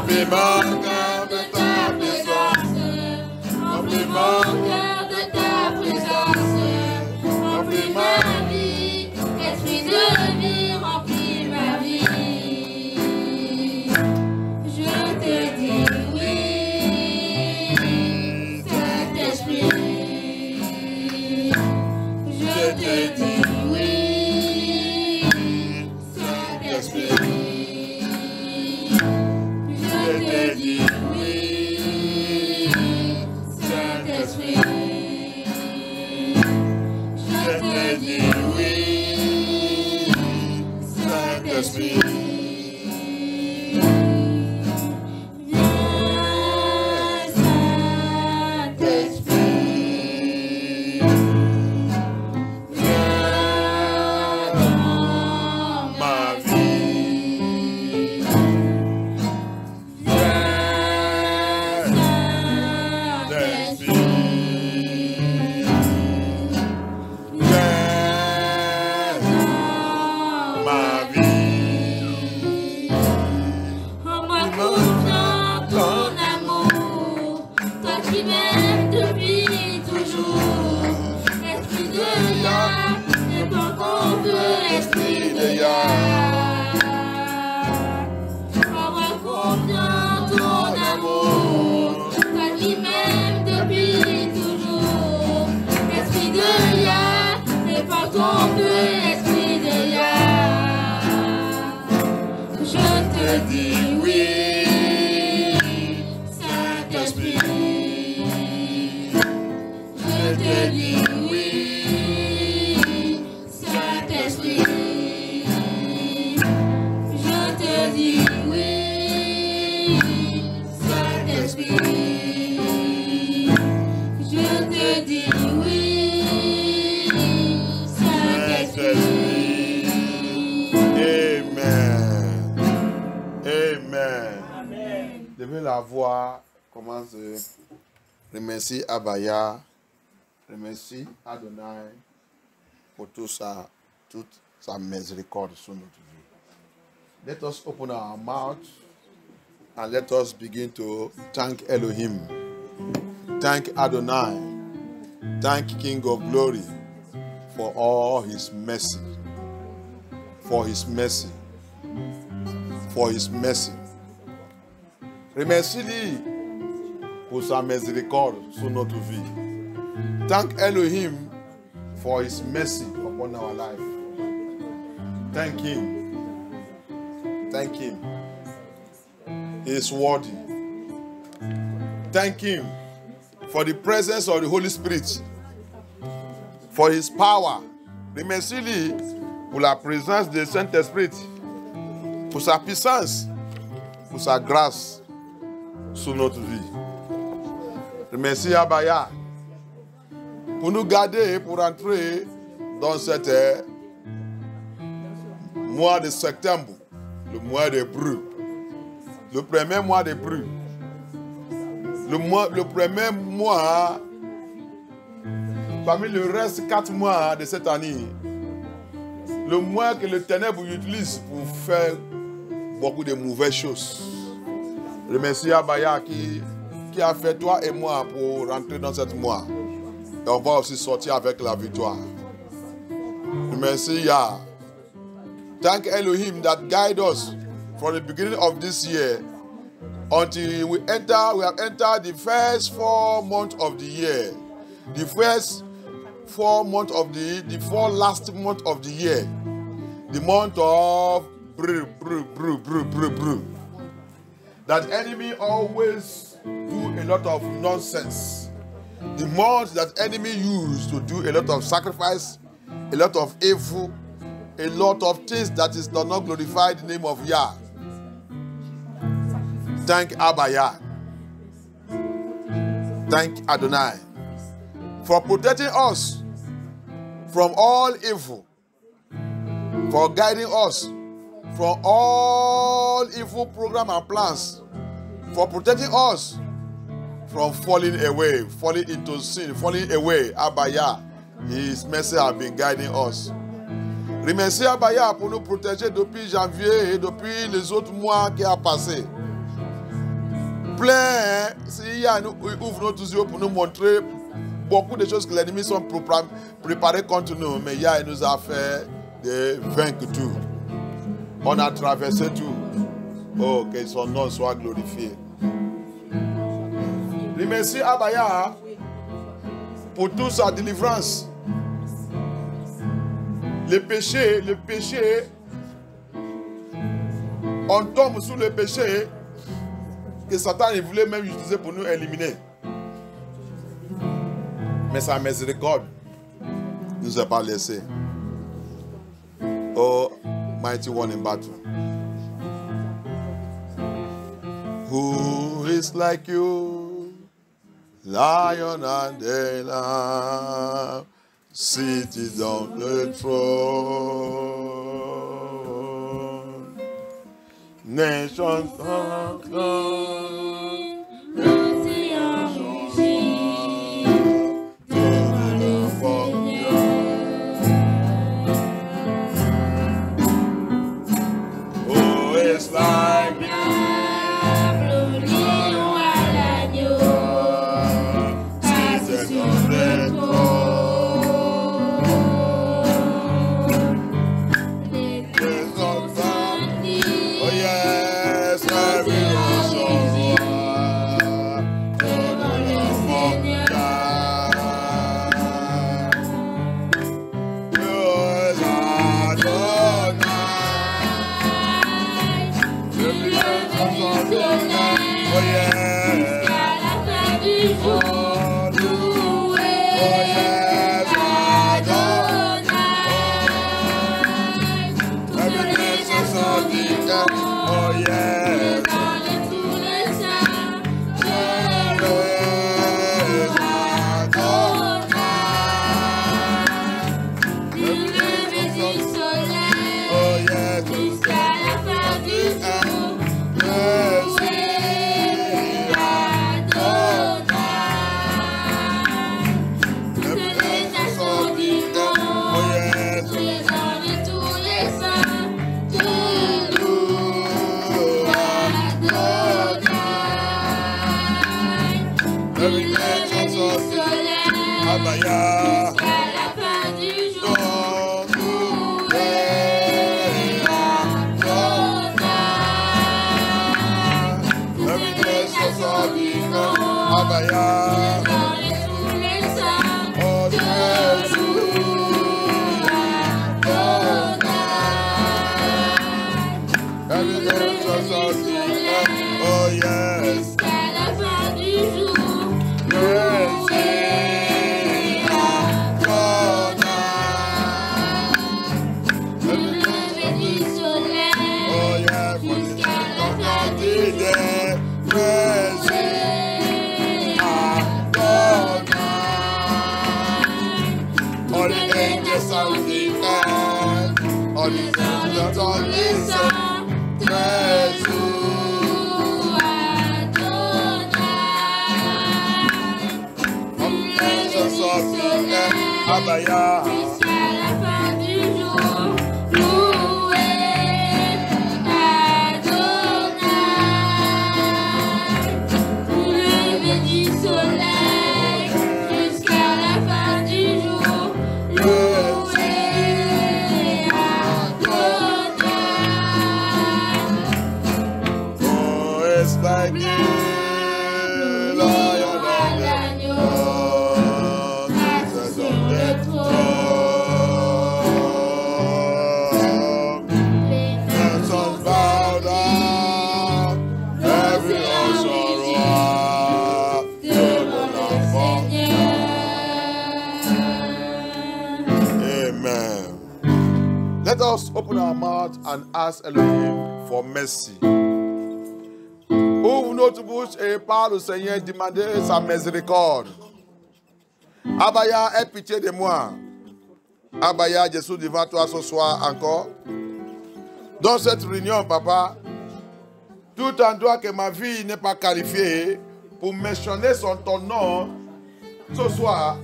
Remplis mon cœur de ta présence. Remplis mon cœur de ta présence. Remplis ma vie. Esprit de vie, remplis ma vie. Je te dis oui, Saint-Esprit. Je te dis oui, Saint-Esprit. Je te dis oui, Saint-Esprit. Je te dis oui, Saint-Esprit. La voix commence de remercier Abaya, remercier Adonai pour toute sa miséricorde sur notre vie. Let us open our mouth and let us begin to thank Elohim, thank Adonai, thank King of Glory for all his mercy, for his mercy, for his mercy. Remercie-lui pour sa miséricorde sur notre vie. Thank Elohim for his mercy upon our life. Thank him. Thank him. He is worthy. Thank him for the presence of the Holy Spirit, for his power. Remercie-lui pour la présence du Saint-Esprit, pour sa puissance, pour sa grâce sur notre vie. Remercie Abaya pour nous garder et pour entrer dans cet mois de septembre, le mois des bruits, le premier mois des bruits, le premier mois parmi le reste 4 mois de cette année, le mois que le ténèbre utilise pour faire beaucoup de mauvaises choses. Remercie Abaya qui a fait toi et moi pour rentrer dans ce mois. Et on va aussi sortir avec la victoire. Remercie Yah. Thank Elohim that guide us from the beginning of this year until we have entered the first 4 months of the year. The first 4 months of the 4 last months of the year. The month of brew. That enemy always do a lot of nonsense. The month that enemy used to do a lot of sacrifice, a lot of evil, a lot of things that does not glorify the name of Yah. Thank Abaya. Thank Adonai for protecting us from all evil, for guiding us from all evil programs and plans, for protecting us from falling away, falling into sin, falling away. Abaya, his mercy has been guiding us. Remercie Abaya pour nous protéger depuis janvier et depuis les autres mois qui ont passé. plein, hein? S'il y a, nous ouvre notre yeux pour nous montrer beaucoup de choses que l'ennemi sont préparés contre nous. Mais il nous a fait de vaincre tout. On a traversé tout. Oh, que son nom soit glorifié. Remercie Abaya pour toute sa délivrance. Le péché, on tombe sous le péché que Satan voulait même utiliser pour nous éliminer. Mais sa miséricorde ne nous a pas laissé. Oh, mighty one in battle. Who is like you, Lion and the Lamb, seated on the throne. Nations are come, l'océan rugit, devant le Seigneur. Who is like you? Let us open our mouth and ask Elohim for mercy. Ouvre notre bouche et parle au Seigneur, demandez sa miséricorde. Abaya, aie pitié de moi. Abaya, je suis devant toi ce soir encore. Dans cette réunion, papa, tout endroit que ma vie n'est pas qualifiée pour mentionner ton nom, ce soir,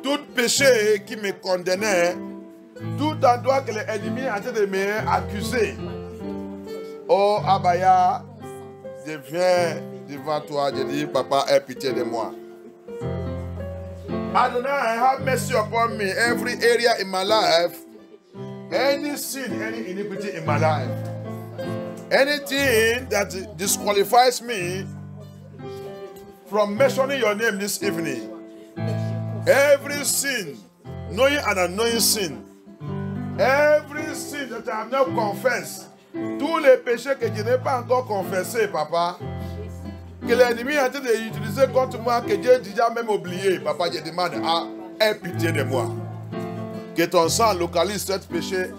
tout péché qui me condamnait, tout endroit que l'ennemi est en train de m'accuser. Oh Abaya, je viens devant toi, je dis, Papa, aie pitié de moi. Adonai, have mercy upon me. Every area in my life, any sin, any iniquity in my life, anything that disqualifies me from mentioning your name this evening, every sin, knowing and unknowing sin, every sin that I have not confessed, tous les péchés que je n'ai pas encore confessés, Papa, que l'ennemi est en train d'utiliser contre moi, que Dieu a déjà même oublié, Papa, je demande aie pitié de moi. Que ton sang localise ce péché,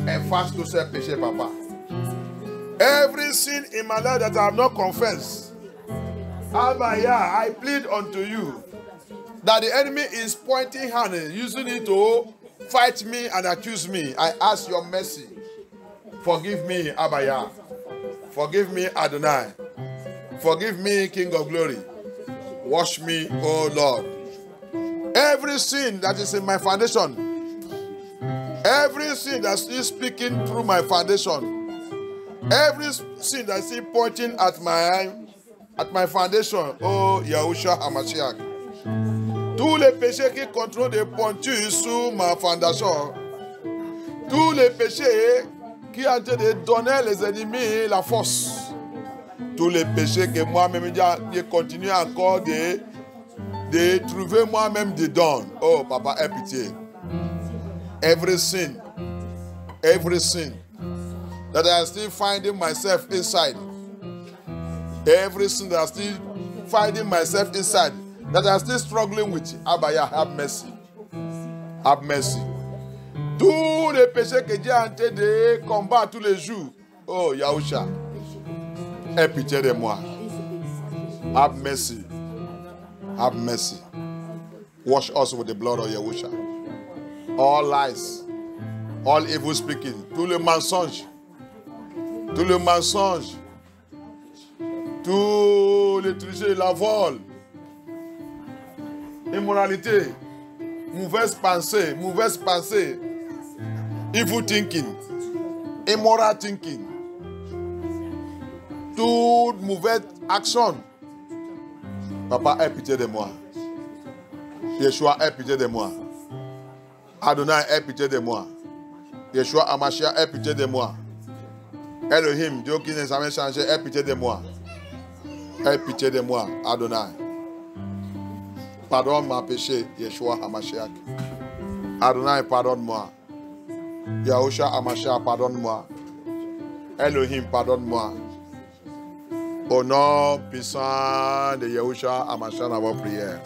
efface tous ces péchés, Papa. Every sin in my life that I have not confessed, Abaya, I plead unto you that the enemy is pointing hand, using it to fight me and accuse me. I ask your mercy. Forgive me, Abaya. Forgive me, Adonai. Forgive me, King of Glory. Wash me, O Lord. Every sin that is in my foundation, every sin that is speaking through my foundation, every sin that is pointing at my foundation, oh Yahushua HaMashiach. Tous les péchés qui contrôlent des pointures sur ma fondation, tous les péchés qui ont été de donner les ennemis la force, tous les péchés que moi-même je continue encore de trouver moi-même dedans. Oh Papa, aie pitié. Every sin that I am still finding myself inside, every sin that I am still finding myself inside, that I am still struggling with, Abaya, have mercy. Have mercy. Tous les péchés que Dieu a en train de combattre tous les jours, oh Yahusha, aie pitié de moi. Have mercy. Have mercy. Wash us with the blood of Yahusha. All lies, all evil speaking, tout le mensonge, tout le mensonge, tout le tricher, la vol, immoralité, mauvaise pensée, evil thinking, immoral thinking, toute mauvaise action. Papa, aie pitié de moi. Yeshua, aie pitié de moi. Adonai, aie pitié de moi. Yeshua HaMashiach, aie pitié de moi. Elohim, Dieu qui n'est jamais changé, aie pitié de moi. Aie pitié de moi, Adonai. Pardonne ma péché, Yeshua HaMashiach. Adonai, pardonne-moi. Yahushua HaMashiach, pardonne-moi. Elohim, pardonne-moi. Au nom puissant de Yahushua HaMashiach, dans vos prières.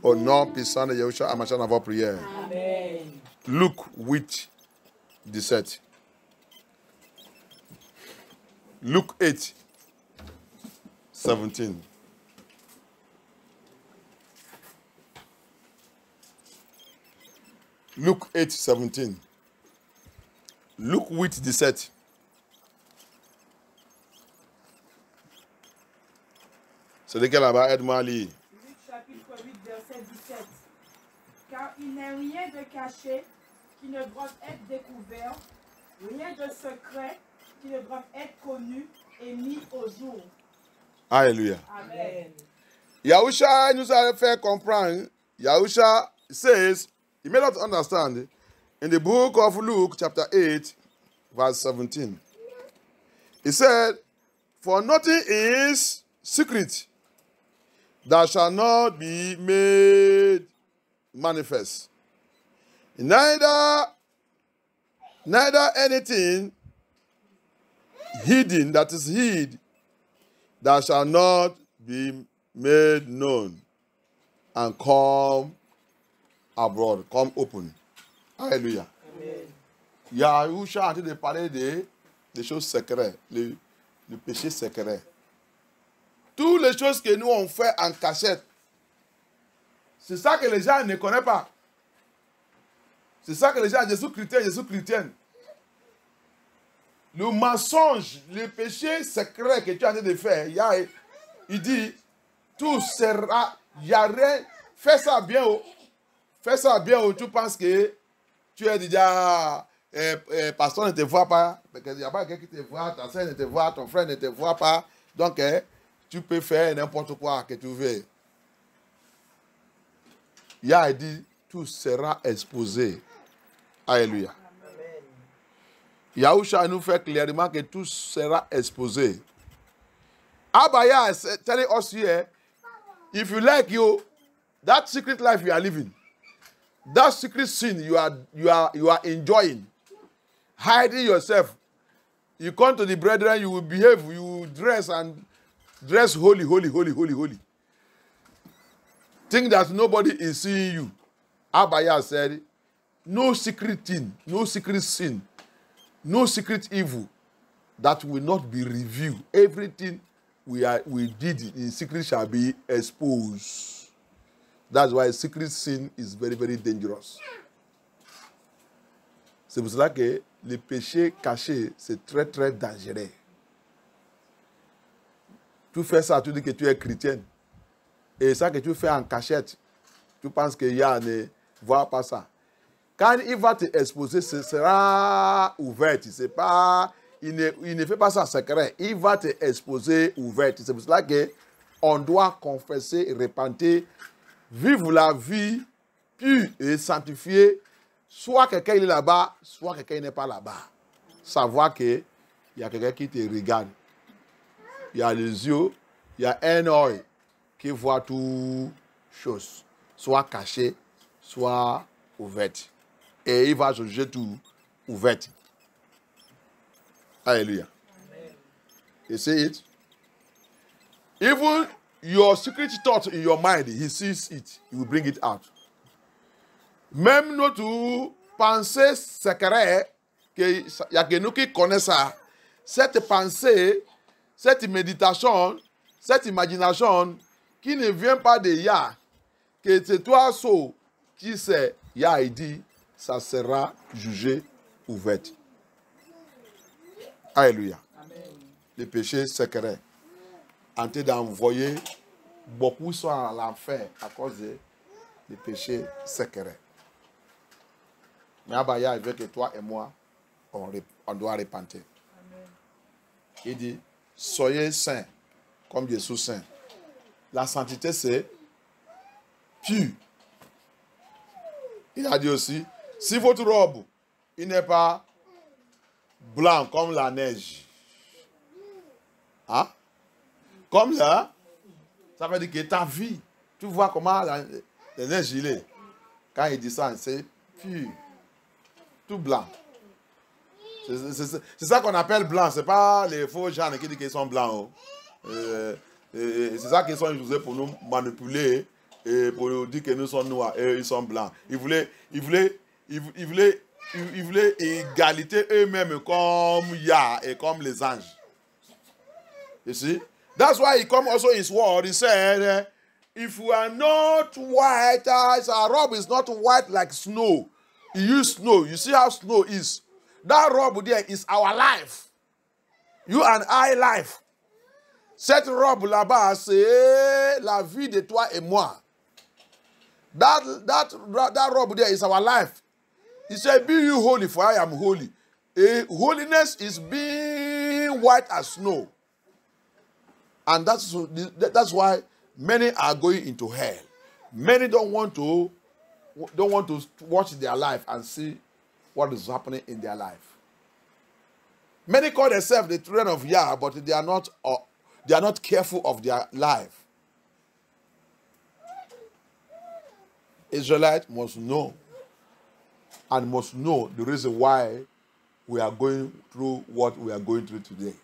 Au nom puissant de Yahushua HaMashiach, dans vos prières. Amen. Luke 8, 17. Luke 8, 17. Luke 8, 17. Luke 8, 17. C'est lequel là-bas? Aide-moi à lire. Luc chapitre 8, verset 17. Car il n'est rien de caché qui ne doit être découvert, rien de secret qui ne doit être connu et mis au jour. Alléluia. Amen. Yahusha nous a fait comprendre. Yahusha says, he made us understand in the book of Luke, chapter 8, verse 17. He said, for nothing is secret that shall not be made manifest. Neither anything hidden that is hid that shall not be made known and come abroad, come open. Alléluia. Yahusha a en train de parler des choses secrètes, le péché secret. Toutes les choses que nous on fait en cachette, c'est ça que les gens ne connaissent pas. C'est ça que les gens, Jésus chrétien. Le mensonge, le péché secret que tu es en train de faire, il dit, tout sera, il n'y a rien, fais ça bien. Tu penses que tu es déjà, pasteur ne te voit pas, parce qu'il n'y a pas quelqu'un qui te voit, ta soeur ne te voit, ton frère ne te voit pas. Donc, tu peux faire n'importe quoi que tu veux. Yah dit, tout sera exposé. Alléluia. Yahusha nous fait clairement que tout sera exposé. Abaya is telling us here, if you like that secret life you are living, that secret sin you are enjoying, hiding yourself, you come to the brethren, you will behave, you will dress holy. Think that nobody is seeing you. Abaya said, no secret thing, no secret sin, no secret evil that will not be revealed. Everything we did in secret shall be exposed. That's why secret sin is very, very dangerous. C'est pour cela que le péché caché, c'est très, très dangereux. Tu fais ça, tu dis que tu es chrétien. Et ça que tu fais en cachette, tu penses que Yah ne voit pas ça. Quand il va te exposer, ce sera ouvert. C'est pas, il ne fait pas ça secret. Il va te exposer ouvert. C'est pour cela qu'on doit confesser, repentir, vivre la vie pure et sanctifiée. Soit quelqu'un est là-bas, soit quelqu'un n'est pas là-bas. Savoir qu'il y a quelqu'un qui te regarde. Il y a les yeux, il y a un œil qui voit toutes choses. Soit caché, soit ouverte. Et il va juger tout ouverte. Hallelujah. You see it? Even your secret thought in your mind, he sees it. He will bring it out. Même notre pensée secrète, il y a que nous qui connaissons ça, cette pensée, cette méditation, cette imagination qui ne vient pas de Yah, que c'est toi seul qui sais, Yah il dit, ça sera jugé ouvert. Alléluia. Les péchés secrets. En train d'envoyer, beaucoup sont à l'enfer à cause des péchés secrets. Mais Abaya veut que toi et moi, on doit repentir. Il dit, soyez saints, comme Jésus saint. La sainteté, c'est pur. Il a dit aussi, si votre robe, il n'est pas blanc comme la neige, hein? Comme là, ça veut dire que ta vie, tu vois comment la neige il est. Quand il dit ça, c'est pur. Tout blanc. C'est ça qu'on appelle blanc. Ce n'est pas les faux gens qui disent qu'ils sont blancs. C'est ça qu'ils sont utilisés pour nous manipuler et pour nous dire que nous sommes noirs et ils sont blancs. Ils voulaient égalité eux-mêmes comme Yah et comme les anges. You see? That's why he come also in his word. He said, if we are not white, our robe is not white like snow. He used snow. You see how snow is. That robe there is our life. You and I life. Cette robe là-bas, c'est la vie de toi et moi. That robe there is our life. He said, be you holy, for I am holy. Holiness is being white as snow. And that's why many are going into hell. Many don't want to watch their life and see what is happening in their life. Many call themselves the children of Yah, but they are not careful of their life. Israelites must know and must know the reason why we are going through what we are going through today.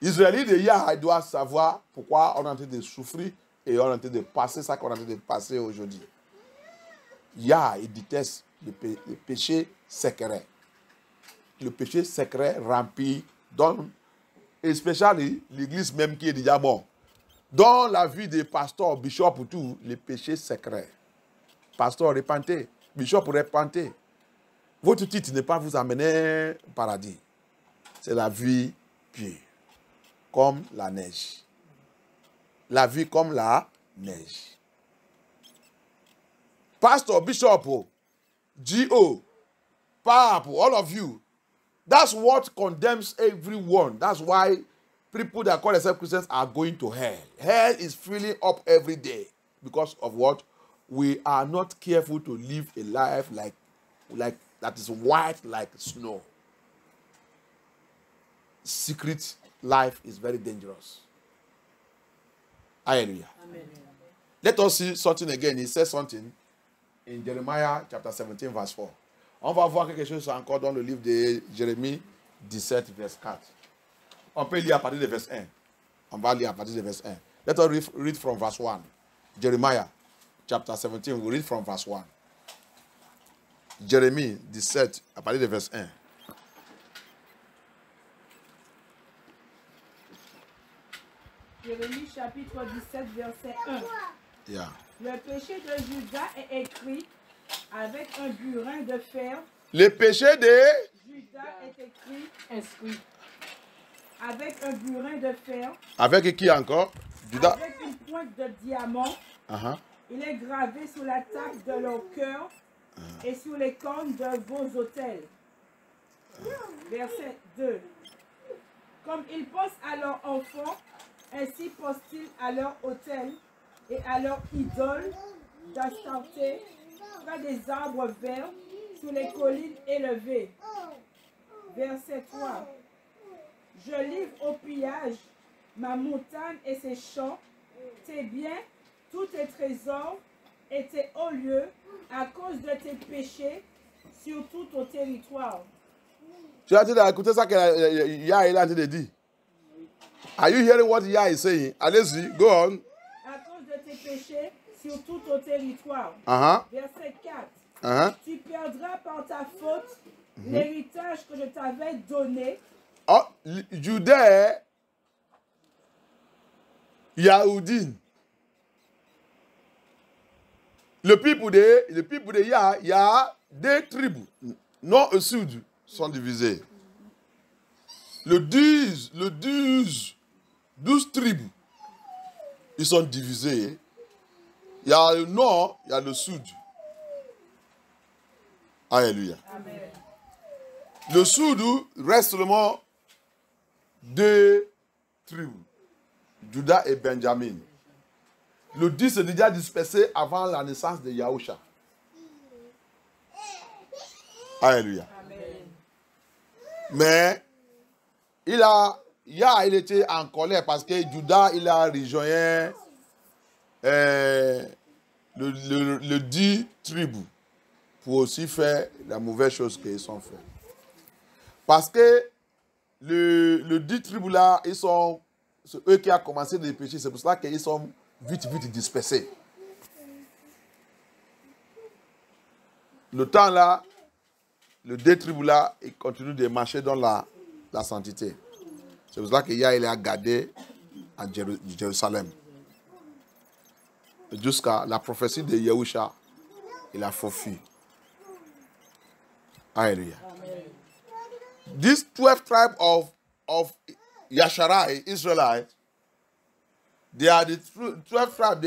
Israélites de Yah doivent savoir pourquoi on est en train de souffrir et on est en train de passer ça qu'on est en train de passer aujourd'hui. Yah, il déteste le péché secret. Le péché secret rempli, especially l'église même qui est déjà mort. Dans la vie des pasteurs, bishops ou tout, le péché secret. Pasteur, repentez. Bishop, repentez. Votre titre n'est pas vous amener au paradis. C'est la vie pure. Comme la neige. La vie comme la neige. Pastor, bishop, GO, Pape, all of you. That's what condemns everyone. That's why people that call themselves Christians are going to hell. Hell is filling up every day because of what? We are not careful to live a life like that is white like snow. Secret life is very dangerous. Hallelujah. Amen. Let us see something again. He says something in Jeremiah chapter 17 verse 4. On va voir quelque chose encore dans le livre de Jérémie 17 verset 4. On peut lire à partir de verset 1. On va lire à partir de verset 1. Let us read from verse 1. Jeremiah chapter 17, we read from verse 1. Jérémie 17 à partir de verset 1. Jérémie chapitre 17 verset 1. Yeah. Le péché de Judas est écrit avec un burin de fer. Le péché de Judas est écrit, inscrit, avec un burin de fer. Avec qui encore? Judas. Avec une pointe de diamant. Il est gravé sur la table de leur cœur et sur les cornes de vos autels. Verset 2. Comme ils pensent à leurs enfants, ainsi pensent-ils à leur autel et à leur idole d'Astarté près des arbres verts sur les collines élevées. Verset 3. Je livre au pillage ma montagne et ses champs, tes biens, tous tes trésors et tes hauts lieux à cause de tes péchés sur tout ton territoire. Tu as écouté ça que Yah est en train de dire? Are you hearing what Yah is saying? Allez-y, go on. À cause de tes péchés sur tout ton territoire. Verset 4. Tu perdras par ta faute l'héritage que je t'avais donné. Oh, Judée, Yahoudin. Le peuple de Yah, il y a deux tribus, nord et sud, sont divisés. Le 12 tribus, ils sont divisés. Il y a le nord, il y a le sud. Alléluia. Amen. Le sud reste seulement deux tribus, Judas et Benjamin. Le 10 est déjà dispersé avant la naissance de Yahusha. Alléluia. Amen. Mais il était en colère parce que Judas, il a rejoint le 10 tribus pour aussi faire la mauvaise chose qu'ils ont fait. Parce que le 10 tribus là, c'est eux qui ont commencé les péchés. C'est pour cela qu'ils sont vite dispersés. Le temps là, le 2 tribus là, ils continuent de marcher dans la sainteté. C'est pour cela qu'il y a gardé à Jérusalem. Jusqu'à la prophétie de Yahusha, il a fui. Alléluia. These 12 tribes of Yasharai, Israelites, they are the 12 tribes.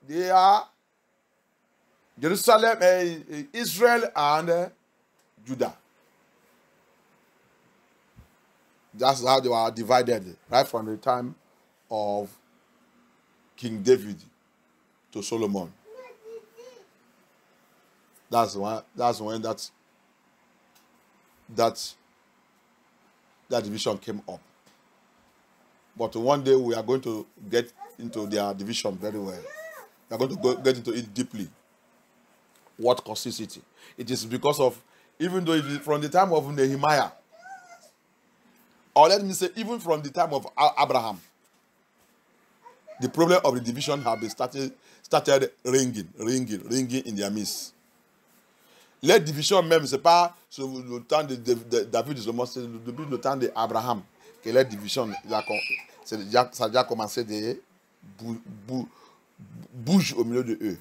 They are Jerusalem, Israel, and Judah. That's how they were divided, right from the time of King David to Solomon. That's when that division came up. But one day we are going to get into their division very well. We are going to get into it deeply. What causes it? It is because of, even though it is from the time of Nehemiah, or let me say, even from the time of Abraham, the problem of the division have been started ringing in their midst. Les divisions même, c'est pas sur le temps de David et Solomon, c'est depuis le temps d'Abraham que les divisions, ça a déjà commencé de bouger au milieu de eux.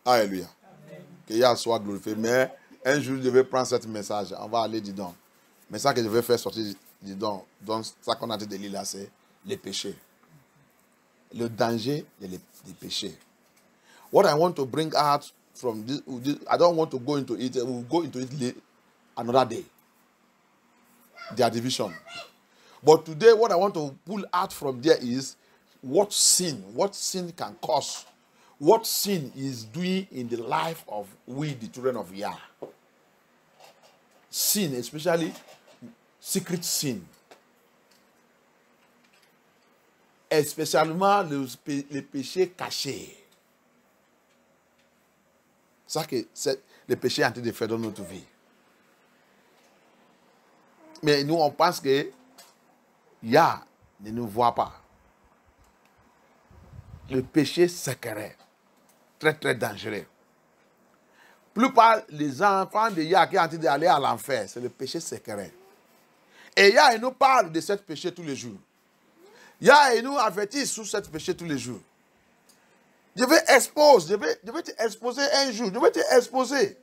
Alléluia. Que Yah soit glorifié. Mais un jour, je vais prendre ce message. On va aller dedans. Mais ça que je vais faire sortir dedans, donc ça qu'on a dit de lire là, c'est les péchés. Le danger des péchés. What I want to bring out from this, I don't want to go into it. We'll go into it another day. Their division. But today, what I want to pull out from there is what sin can cause, what sin is doing in the life of we, the children of Yah. Sin, especially secret sin. Especiellement les péchés cachés. Ça que c'est le péché en train de faire dans notre vie. Mais nous, on pense que Yah ne nous voit pas. Le péché secret, très très dangereux. Plupart des enfants de Yah qui sont en train d'aller à l'enfer, c'est le péché secret. Et Yah nous parle de ce péché tous les jours. Yah nous avertit sur ce péché tous les jours. Je vais te exposer un jour. Je vais te exposer.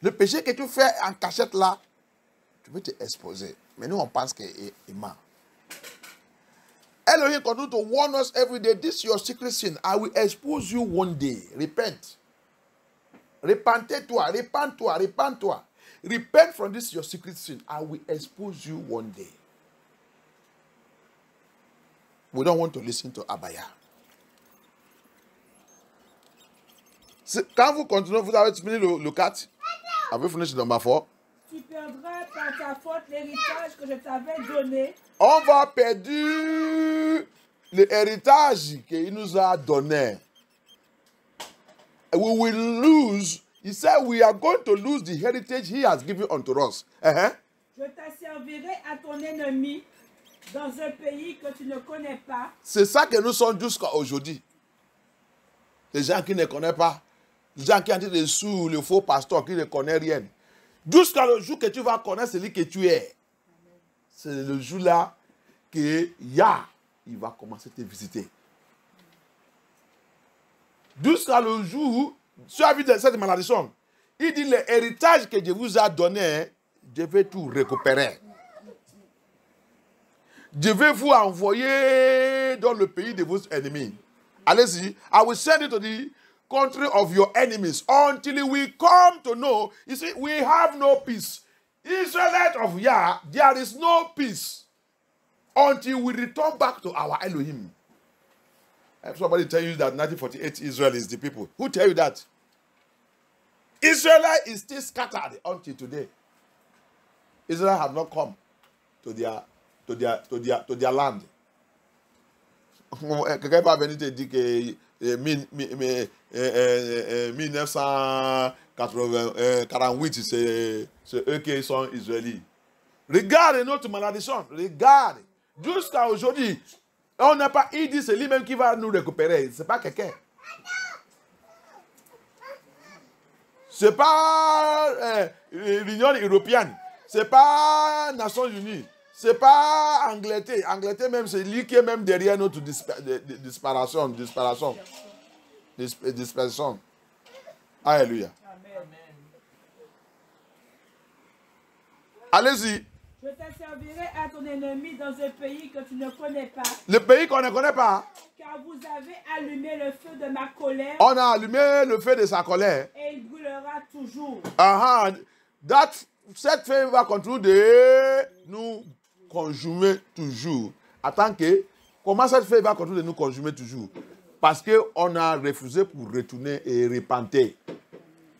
Le péché que tu fais en cachette là, je vais te exposer. Mais nous, on pense qu'il ment. Elohim continue to warn us every day. This is your secret sin. I will expose you one day. Repent. Repentez-toi, repente-toi, repente-toi. Repent from this your secret sin. I will expose you one day. We don't want to listen to Abaya. Quand vous continuez, vous avez fini le 4. Avez-vous fini le number 4? Tu perdras par ta faute l'héritage que je t'avais donné. On va perdre l'héritage qu'il nous a donné. We will lose. He said we are going to lose the heritage he has given unto us. Je t'asservirai à ton ennemi dans un pays que tu ne connais pas. C'est ça que nous sommes jusqu'à aujourd'hui. Les gens qui ne connaissent pas. Les gens qui ont été sous le faux pasteur qui ne connaissent rien. Jusqu'à le jour que tu vas connaître celui que tu es. C'est le jour-là que Yah, il va commencer à te visiter. Jusqu'à le jour où tu as vu cette malédiction, il dit l'héritage que je vous ai donné, je vais tout récupérer. Je vais vous envoyer dans le pays de vos ennemis. Allez-y. I will send you to the country of your enemies until we come to know. You see, we have no peace. Israelite of Yah, there is no peace until we return back to our Elohim. If somebody tell you that 1948 Israel is the people, who tell you that? Israel is still scattered until today. Israel have not come to their land. Quelqu'un va venir te dire que 1948, c'est eux qui sont israélites. Regarde notre malédiction. Regarde. Jusqu'à aujourd'hui, on n'a pas dit c'est lui-même qui va nous récupérer. Ce n'est pas quelqu'un. Ce n'est pas l'Union européenne. Ce n'est pas les Nations Unies. Ce n'est pas Angleterre. Angleterre même, c'est lui qui est même derrière notre disparition. Alléluia. Allez-y. Je t'asservirai à ton ennemi dans un pays que tu ne connais pas. Le pays qu'on ne connaît pas. Car vous avez allumé le feu de ma colère. On a allumé le feu de sa colère. Et il brûlera toujours. Cette feu va continuer de nous consumer toujours. Comment cette feu va continuer de nous consumer toujours? Parce qu'on a refusé pour retourner et repentir.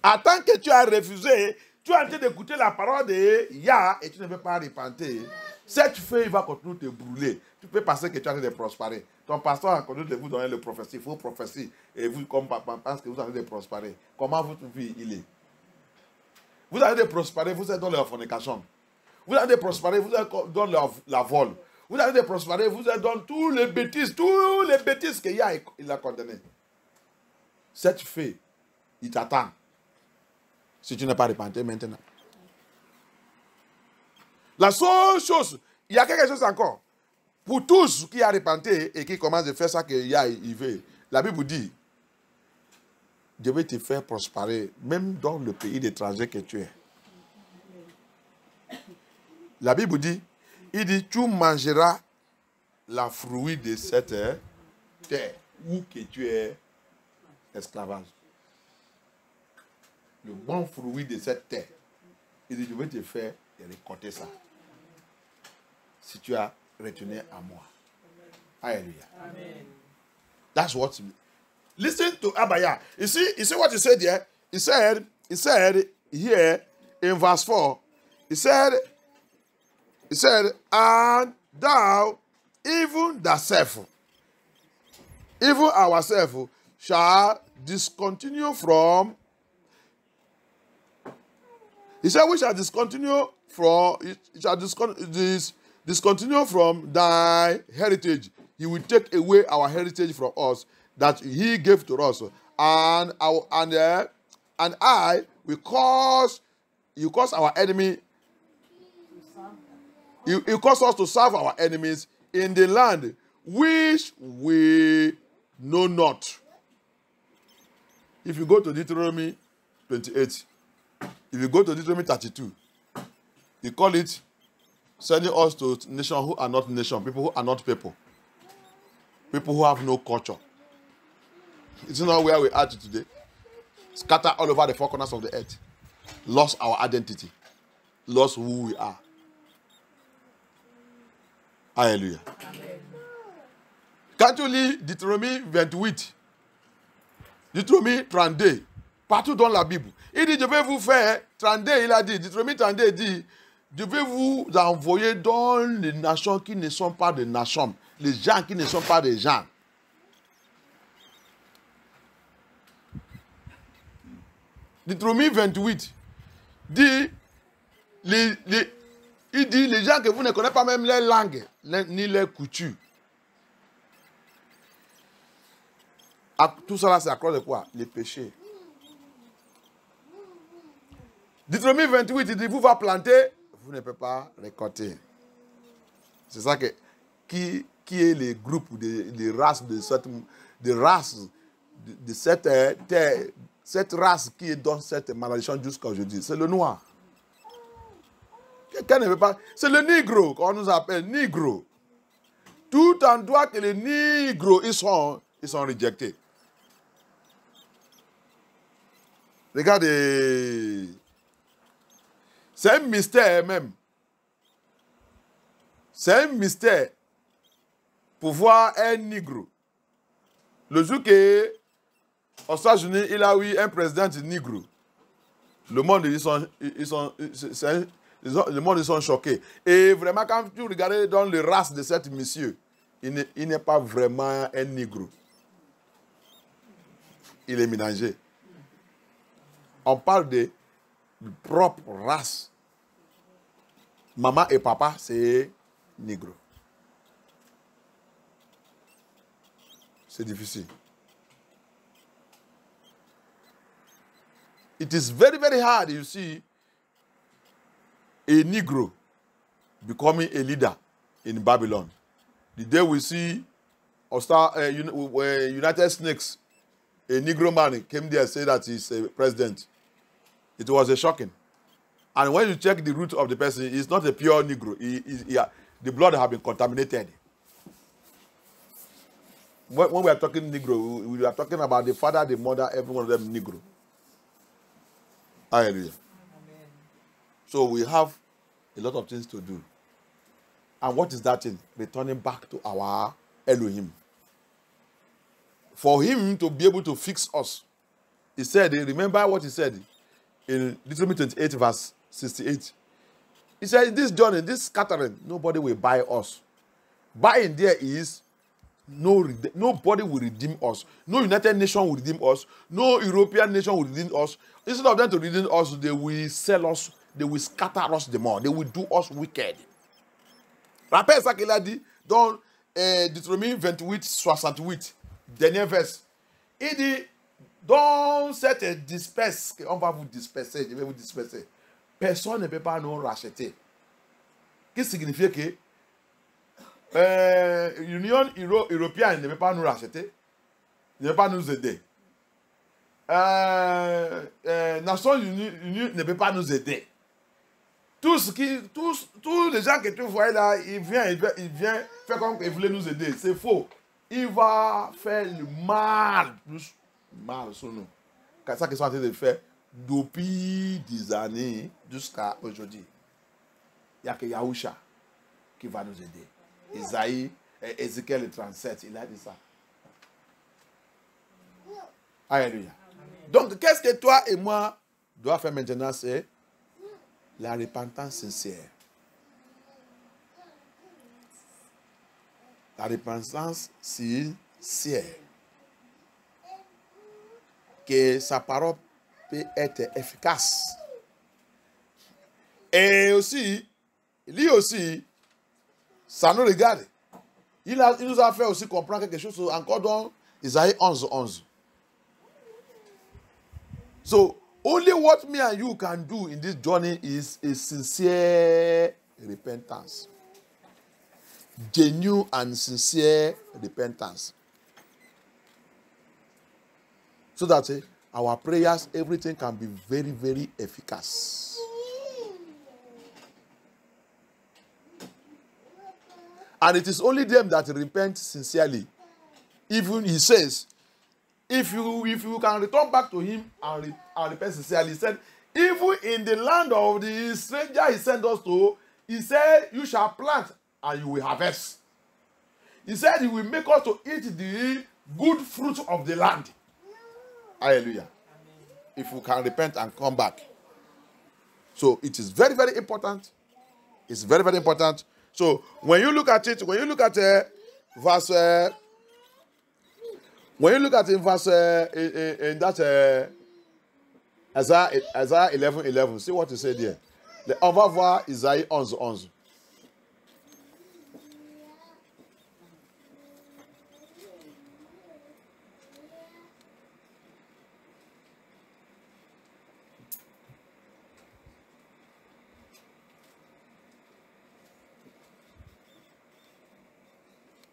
Attends que tu as refusé, tu es en train d'écouter la parole de Yah et tu ne veux pas repentir. Cette feuille va continuer de te brûler. Tu peux penser que tu es en train de prospérer. Ton pasteur a continué de vous donner le prophétie, faux prophétie. Et vous, comme papa, pense que vous êtes en train de prospérer. Comment votre vie il est? Vous allez de prospérer, vous êtes dans la fornication. Vous allez de prospérer, vous êtes dans la vol. Vous allez de prospérer, vous êtes dans tous les bêtises que Yah il a condamné. Cette feuille, il t'attend. Si tu n'es pas repenti maintenant. La seule chose, il y a quelque chose encore. Pour tous qui ont repenti et qui commencent à faire ça que Yah il veut, la Bible dit, je vais te faire prospérer, même dans le pays d'étranger que tu es. La Bible dit, il dit, tu mangeras la fruit de cette terre où que tu es esclavage. Le bon fruit de cette terre. Il dit, je vais te faire récolter ça. Si tu as retenez à moi. Hallelujah. Amen. That's what. Listen to Abaya. You see what he said here? He said here in verse 4, he said, and thou, even thyself, even ourselves, shall discontinue from. He said, we shall discontinue from. Discontinue from thy heritage. He will take away our heritage from us that he gave to us, and I will cause our enemy. He cause us to serve our enemies in the land which we know not. If you go to Deuteronomy 28, if you go to Deuteronomy 32, he call it sending us to nations who are not nation, people who are not people who have no culture. It's not where we are today. Scattered all over the four corners of the earth. Lost our identity. Lost who we are. Hallelujah. Amen. Can't you lis Deutéronomie 28? Deutéronomie 32. Partout dans la Bible. Il dit, je vais vous faire, 32, il a dit, Deutéronomie 32 dit, je vais vous envoyer dans les nations qui ne sont pas des nations. Les gens qui ne sont pas des gens. Deutéronomie 28 dit, il dit, les gens que vous ne connaissez pas même les langues, ni les coutumes. Tout ça là, c'est à cause de quoi? Les péchés. Deutéronomie 28, il dit, vous va planter, vous ne pouvez pas récolter. C'est ça que, qui est les groupes, des races de cette race qui est dans cette malédiction jusqu'à aujourd'hui. C'est le noir. Quelqu'un ne veut pas. C'est le négro qu'on nous appelle négro. Tout endroit que les négros ils sont rejetés. Regardez. C'est un mystère même. C'est un mystère pour voir un négro. Le jour que aux États-Unis, il a eu un président négro. Le monde, ils sont choqués. Et vraiment, quand tu regardes dans le race de cet monsieur, il n'est pas vraiment un négro. Il est mélangé. On parle de propre race. Maman et papa, c'est négro. C'est difficile. It is very, very hard, you see, a Negro becoming a leader in Babylon. The day we see United Snakes, a Negro man came there and said that he's a president. It was a shocking. And when you check the root of the person, he's not a pure Negro. The blood has been contaminated. When we are talking Negro, we are talking about the father, the mother, every one of them Negro. Hallelujah. Amen. So we have a lot of things to do. And what is that thing? Returning back to our Elohim. For him to be able to fix us. He said, remember what he said in Deuteronomy 28 verse 68. He said, this journey, this scattering, nobody will buy us. Buying there is nobody will redeem us. No United Nation will redeem us. No European nation will redeem us. Instead of them to redeem us, they will sell us. They will scatter us the more. They will do us wicked. Rappelle ça qu'il a dit dans Deutéronomie 28, 68, dernier verset. Il dit, dans cette disperse, on va vous disperser, je vais vous disperser. Personne ne peut pas nous racheter. Qu'est-ce qui signifie que l'Union européenne ne peut pas nous racheter, ne peut pas nous aider. Nations Unies ne peut pas nous aider. Tous les gens que tu vois là, ils viennent faire comme qu'ils voulaient nous aider. C'est faux. Il va faire le mal, plus mal sur nous. C'est ça qu'ils sont en train de faire depuis des années jusqu'à aujourd'hui. Il n'y a que Yahusha qui va nous aider. Ézéchiel 37, il a dit ça. Alléluia. Donc, qu'est-ce que toi et moi doivent faire maintenant? C'est la repentance sincère. La repentance sincère. Que sa parole peut être efficace. Et aussi, lui aussi, ça nous regarde. Il nous a fait aussi comprendre quelque chose encore dans Isaïe 11, 11. So, only what me and you can do in this journey is a sincere repentance. Genuine and sincere repentance. So that our prayers, everything can be very, very efficacious. And it is only them that repent sincerely. Even he says, if you can return back to him and repent sincerely, he said, even in the land of the stranger he sent us to, he said, you shall plant and you will harvest. He said he will make us to eat the good fruit of the land. Hallelujah. Amen. If we can repent and come back. So it is very, very important. It's very, very important. So when you look at it, when you look at verse, when you look at in verse in that Isaiah 11:11, see what you say there. On va voir Isaïe 11:11.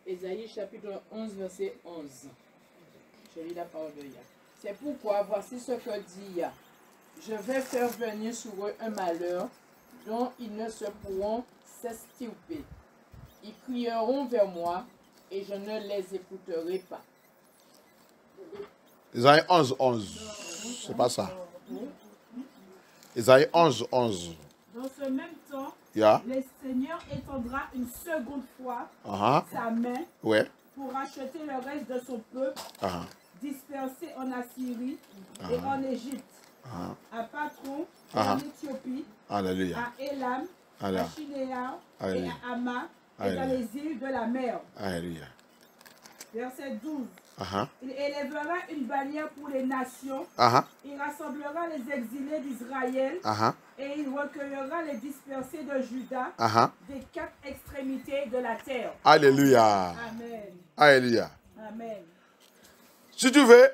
Ésaïe chapitre 11, verset 11. Je lis la parole de Yah. C'est pourquoi, voici ce que dit Yah. Je vais faire venir sur eux un malheur dont ils ne se pourront s'extirper. Ils crieront vers moi et je ne les écouterai pas. Isaïe 11:11. C'est pas ça. Isaïe 11:11. Dans ce même temps, Yeah. le Seigneur étendra une seconde fois sa main pour racheter le reste de son peuple dispersé en Assyrie et en Égypte, à Patron, en Éthiopie, à Élam, à Shinéar et à Hama et dans les îles de la mer. Alléluia. Verset 12. Il élèvera une bannière pour les nations. Il rassemblera les exilés d'Israël. Et il recueillera les dispersés de Juda des quatre extrémités de la terre. Alléluia. Amen. Alléluia. Amen. Si tu veux,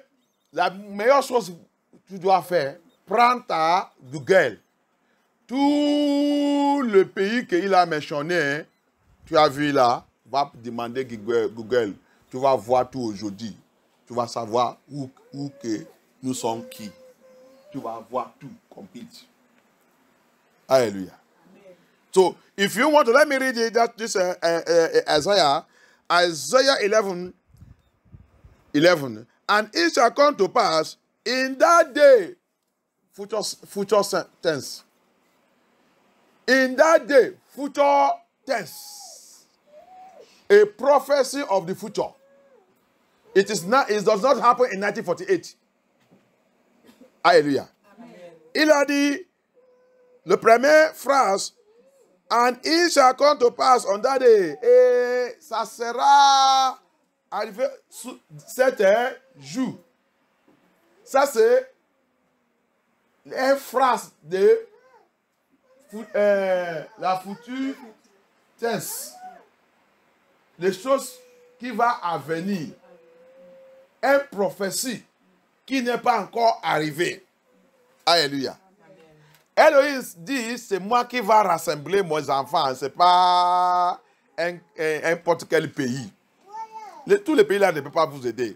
la meilleure chose que tu dois faire, prends ta Google. Tout le pays qu'il a mentionné, tu as vu là, va demander Google. Tu vas voir tout aujourd'hui. Tu vas savoir où que nous sommes qui. Tu vas voir tout complete. Hallelujah. Amen. So, if you want to, let me read this Isaiah 11:11. And it shall come to pass in that day, future tense. In that day, future tense. A prophecy of the future. It does not happen in 1948. Alléluia. Il a dit, le premier phrase, and it shall come to pass on that day. Et ça sera arrivé cet jour. Ça, c'est une phrase de la future tense. Les choses qui vont venir. Une prophétie qui n'est pas encore arrivée. Alléluia. Héloïse dit, c'est moi qui va rassembler mes enfants. Ce n'est pas n'importe quel pays. Tous les pays là ne peuvent pas vous aider.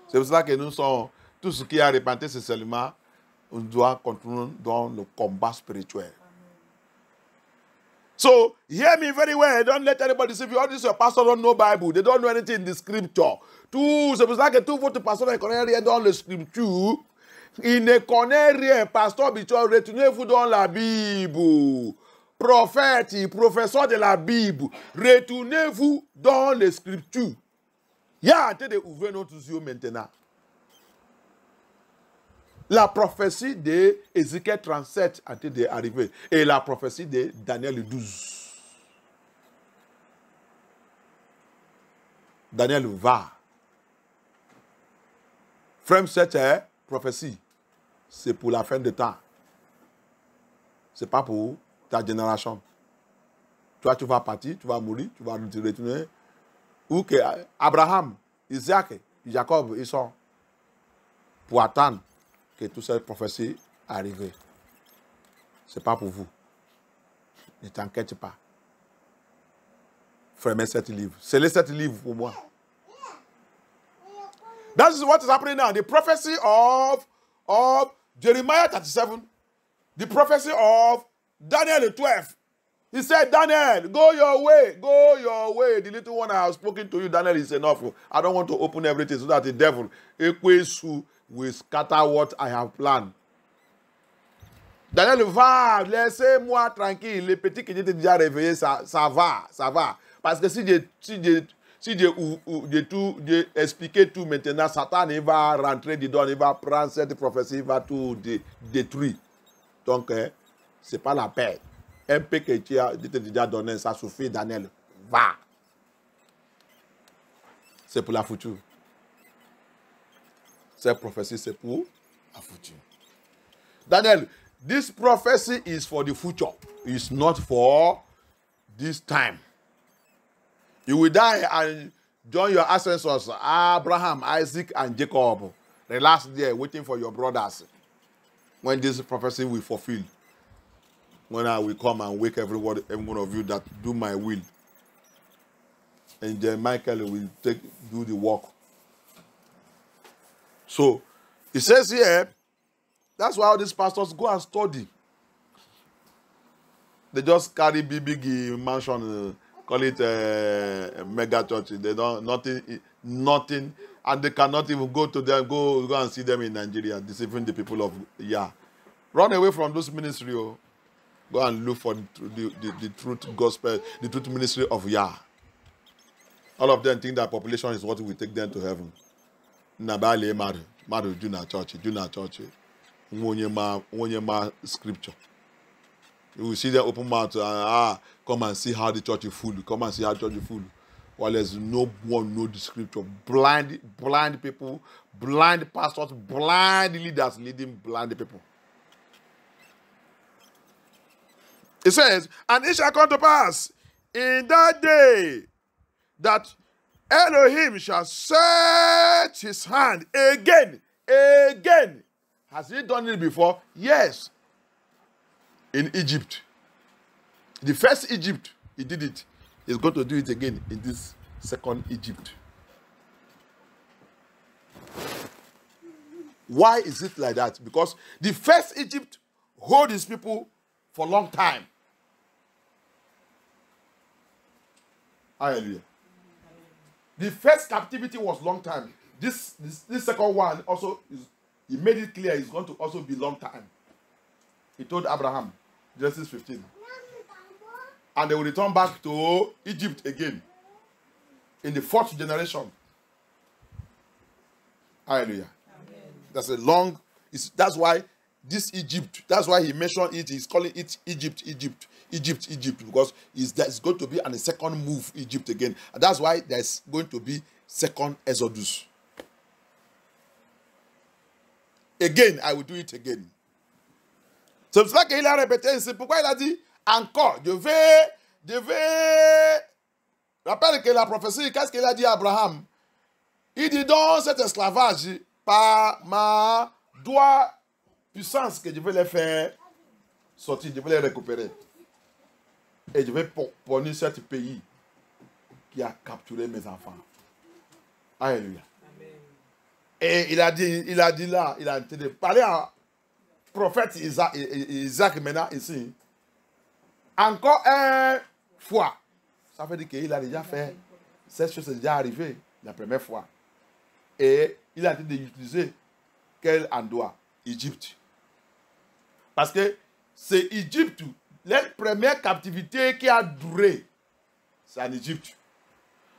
C'est pour ça que nous sommes, tout ce qui a repenti, c'est seulement, on doit continuer dans le combat spirituel. So, hear me very well. Don't let anybody say, all this your pastor don't know Bible. They don't know anything in the scripture. C'est pour ça que tout votre pasteur ne connaît rien dans le scripture. Il ne connaît rien. Pasteur Bichon, retenez-vous dans la Bible. prophètes, professeurs de la Bible, retournez-vous dans les Scriptures. Il y a en train d'ouvrir notre yeux maintenant. La prophétie de Ézéchiel 37 a été d'arriver. Et la prophétie de Daniel 12. Daniel va. Frère, cette prophétie, c'est pour la fin de temps. Ce n'est pas pour ta génération. Toi, tu vas partir, tu vas mourir, tu vas te retourner. Ou que Abraham, Isaac, Jacob, ils sont pour attendre que toute cette prophétie arrive. Ce n'est pas pour vous. Ne t'inquiète pas. Fermez 7 livres. C'est les 7 livres pour moi. That is what is happening now. The prophecy of Jeremiah 37. The prophecy of Daniel 12. He said, Daniel, go your way. Go your way. The little one I have spoken to you, Daniel, is enough. I don't want to open everything so that the devil will scatter what I have planned. Daniel va, laissez-moi tranquille. Les petits qui étaient déjà réveillés, ça va. Parce que si j'ai expliqué tout maintenant, Satan il va rentrer dedans, il va prendre cette prophétie, il va tout détruire. Donc, ce n'est pas la paix. Un peu que tu as déjà donné, ça suffit, Daniel. Va. C'est pour la future. Cette prophétie, c'est pour la future. Daniel, this prophecy is for the future. It's not for this time. You will die and join your ancestors, Abraham, Isaac, and Jacob. The last day, waiting for your brothers. When this prophecy will fulfill. When I will come and wake every one of you that do my will. And then Michael will do the work. So, it says here, that's why all these pastors go and study. They just carry big mansion, call it a mega church. They don't, nothing, and they cannot even go to them, go and see them in Nigeria, deceiving the people of Yah. Run away from those ministry. Oh. Go and look for the truth gospel, the truth ministry of Yah. All of them think that population is what will take them to heaven. Nabali Madu do not church. Scripture. You will see them open mouth come and see how the church is full. Come and see how the church is full. While there's no one know the scripture. Blind people, blind pastors, blind leaders leading blind people. It says, and it shall come to pass in that day that Elohim shall set his hand again. Has he done it before? Yes. In Egypt. The first Egypt, he did it. He's going to do it again in this second Egypt. Why is it like that? Because the first Egypt hold his people for a long time. Hallelujah. The first captivity was long time. This second one also he made it clear it's going to also be long time. He told Abraham, Genesis 15. And they will return back to Egypt again. In the 4th generation. Hallelujah. Amen. That's why this Egypt, that's why he mentioned it, he's calling it Egypt, because there's going to be a second move, Egypt again. And that's why there's going to be second Exodus. Again, I will do it again. C'est pour ça qu'il a répété, c'est pourquoi il a dit encore, je vais. Rappelle que la prophétie, qu'est-ce qu'il a dit à Abraham? Il dit donc cet esclavage, par ma doigt puissance que je vais les faire sortir, je vais les récupérer. Et je vais punir ce pays qui a capturé mes enfants. Alléluia. Et il a dit là, il a entendu parler à prophète Isaac maintenant ici. Encore une fois. Ça veut dire qu'il a déjà fait, cette chose est déjà arrivée la première fois. Et il a été d'utiliser quel endroit? Égypte. Parce que c'est Égypte la première captivité qui a duré, c'est en Égypte.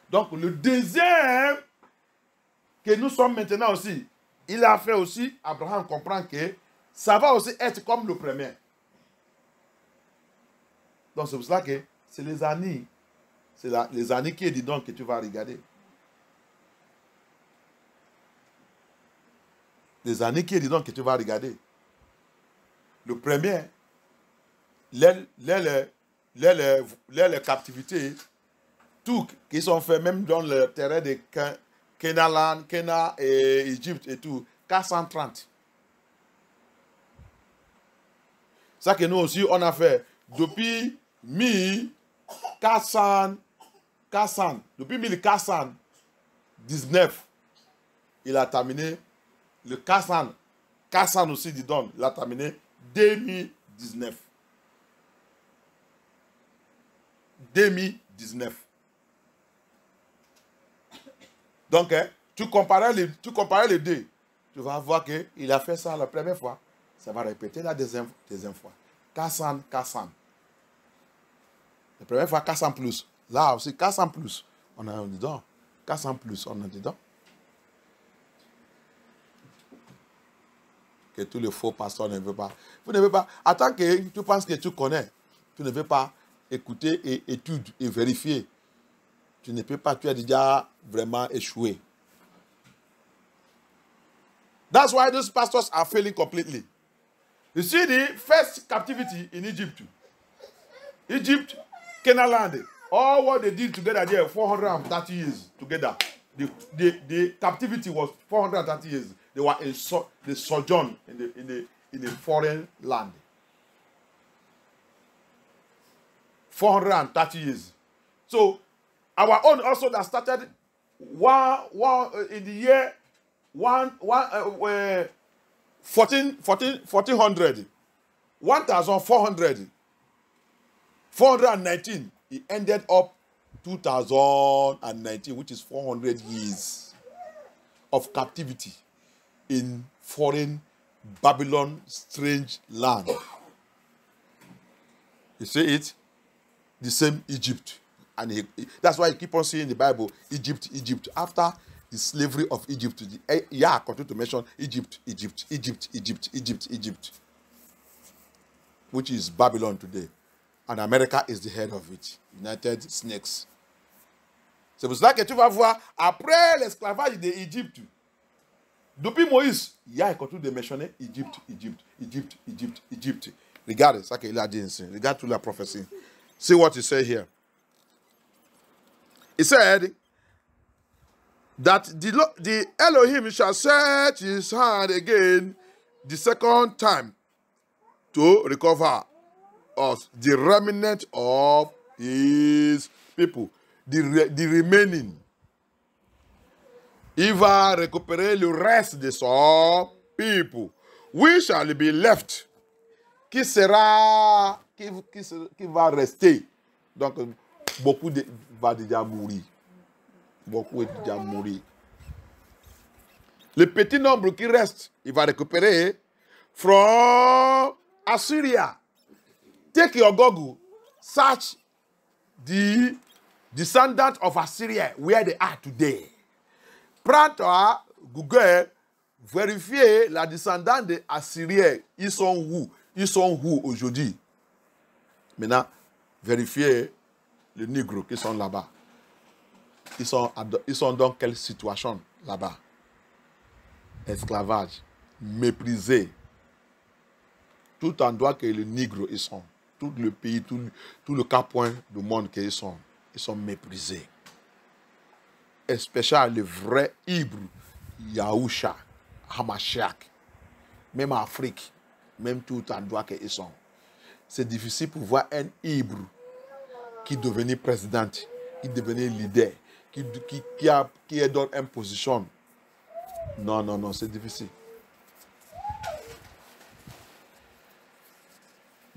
Donc le deuxième que nous sommes maintenant aussi, il a fait aussi, Abraham comprend que ça va aussi être comme le premier. Donc c'est pour cela que c'est les années. C'est les années qui est dit donc que tu vas regarder. Les années qui est dit donc que tu vas regarder. Le premier, les captivités, tout qui sont faits même dans le terrain de Canaan et Égypte et tout, 430. Ça que nous aussi on a fait depuis 1400, depuis 1419, il a terminé le 400 aussi, dis donc, il a terminé 2019. 2019. Donc, tu comparais les deux. Tu vas voir qu'il a fait ça la première fois. Ça va répéter la deuxième fois. 400. La première fois, 400 plus. Là aussi, 400 plus. On a dit donc. 400 plus, on a dit donc. Que tous les faux pasteurs ne veulent pas. Vous ne veulez pas. Attends que tu penses que tu connais. Tu ne veux pas écouter et étudier et vérifier. Tu ne peux pas. Tu as déjà vraiment échoué. That's why those pastors are failing completely. You see the first captivity in Egypt. Egypt, Canaan land. All what they did together there, 430 years together. The captivity was 430 years. They were they sojourn in a foreign land. 430 years. So our own also that started in the year 1400, 1400, 1400, 419. It ended up 2019, which is 400 years of captivity in foreign Babylon, strange land. You see it? The same Egypt. And that's why you keep on seeing in the Bible, Egypt. After the slavery of Egypt, I continue to mention Egypt, which is Babylon today. And America is the head of it. United Snakes. C'est pour cela que tu vas voir, après l'esclavage d'Égypte, depuis Moïse, il continue de mentionner Égypte. Regarde ça qu'il a dit ici. Regarde toute la prophétie. See what he said here. He said that the Elohim shall set his hand again the second time to recover us, the remnant of his people, the remaining. Il va récupérer le reste de son people. We shall be left. Qui va rester. Donc, beaucoup va déjà mourir. Beaucoup est déjà mourir. Le petit nombre qui reste, il va récupérer from Assyria. Take your Google, search the descendants of Assyria, where they are today. Prends toi, Google, vérifiez la descendance des Assyriens. Ils sont où? Ils sont où aujourd'hui? Maintenant, vérifiez les négros qui sont là-bas. Ils sont dans quelle situation là-bas? Esclavage, méprisé. Tout endroit que les négros ils sont. Tout le pays, tout le quatre points du monde qu'ils sont. Ils sont méprisés. Especially le vrai Hébreu, Yahusha, Hamashiach. Même en Afrique, même tout endroit qu'ils sont. C'est difficile pour voir un Hébreu qui devenait président, qui devenait leader, qui est dans une position. Non, c'est difficile.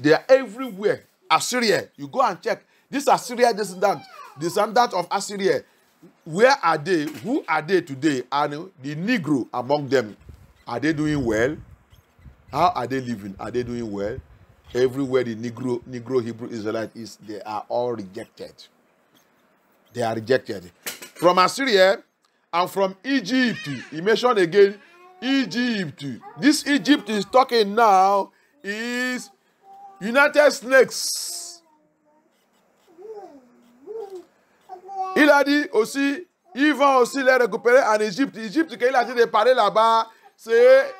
They are everywhere. Assyria, you go and check. These Assyria descendants of Assyria. Where are they? Who are they today? And the Negro among them, are they doing well? How are they living? Are they doing well? Everywhere the Negro Hebrew Israelite is, they are all rejected. They are rejected. From Assyria and from Egypt. He mentioned again Egypt. This Egypt is talking now is United Snakes. Il a dit aussi, ils vont aussi les récupérer en Égypte. Égypte, qu'il a dit de parler là-bas, c'est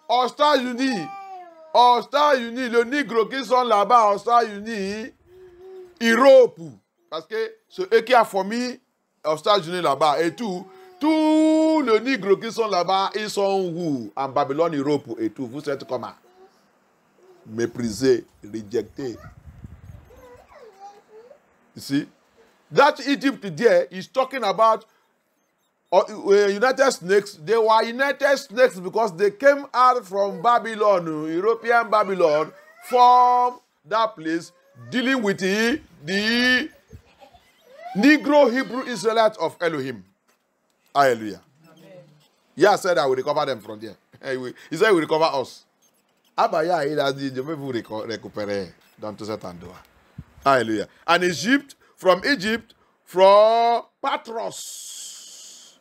aux États-Unis. Aux États-Unis, le Négro qui sont là-bas aux États-Unis, Europe. Parce que c'est eux qui ont formé aux États-Unis là-bas et tout. Tous les Négros qui sont là-bas, ils sont où? En Babylone, Europe et tout. Vous êtes comment? Méprisés, rejectés. You see? That Egypt there is talking about United Snakes. They were United Snakes because they came out from Babylon, European Babylon, from that place, dealing with the Negro Hebrew Israelites of Elohim. Hallelujah. Amen. Yeah, said I will recover them from there. He said he will recover us. Abaya, il a dit, je vais vous récupérer dans tout cet endroit. Hallelujah. And Egypt, from Patros.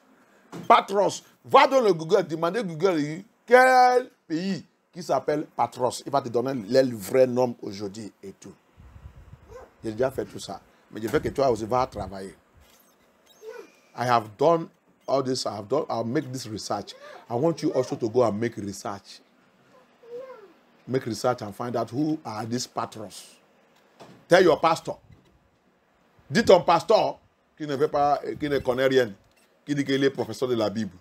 Patros. Va dans le Google, demandez Google quel pays qui s'appelle Patros. Il va te donner le vrai nom aujourd'hui et tout. J'ai déjà fait tout ça. Mais je veux que toi aussi vas travailler. I have done all this. I'll make this research. I want you also to go and make research. Make research and find out who are these Patros. Tell your pastor. Dis ton pasteur qui ne connaît rien, qui dit qu'il est professeur de la Bible.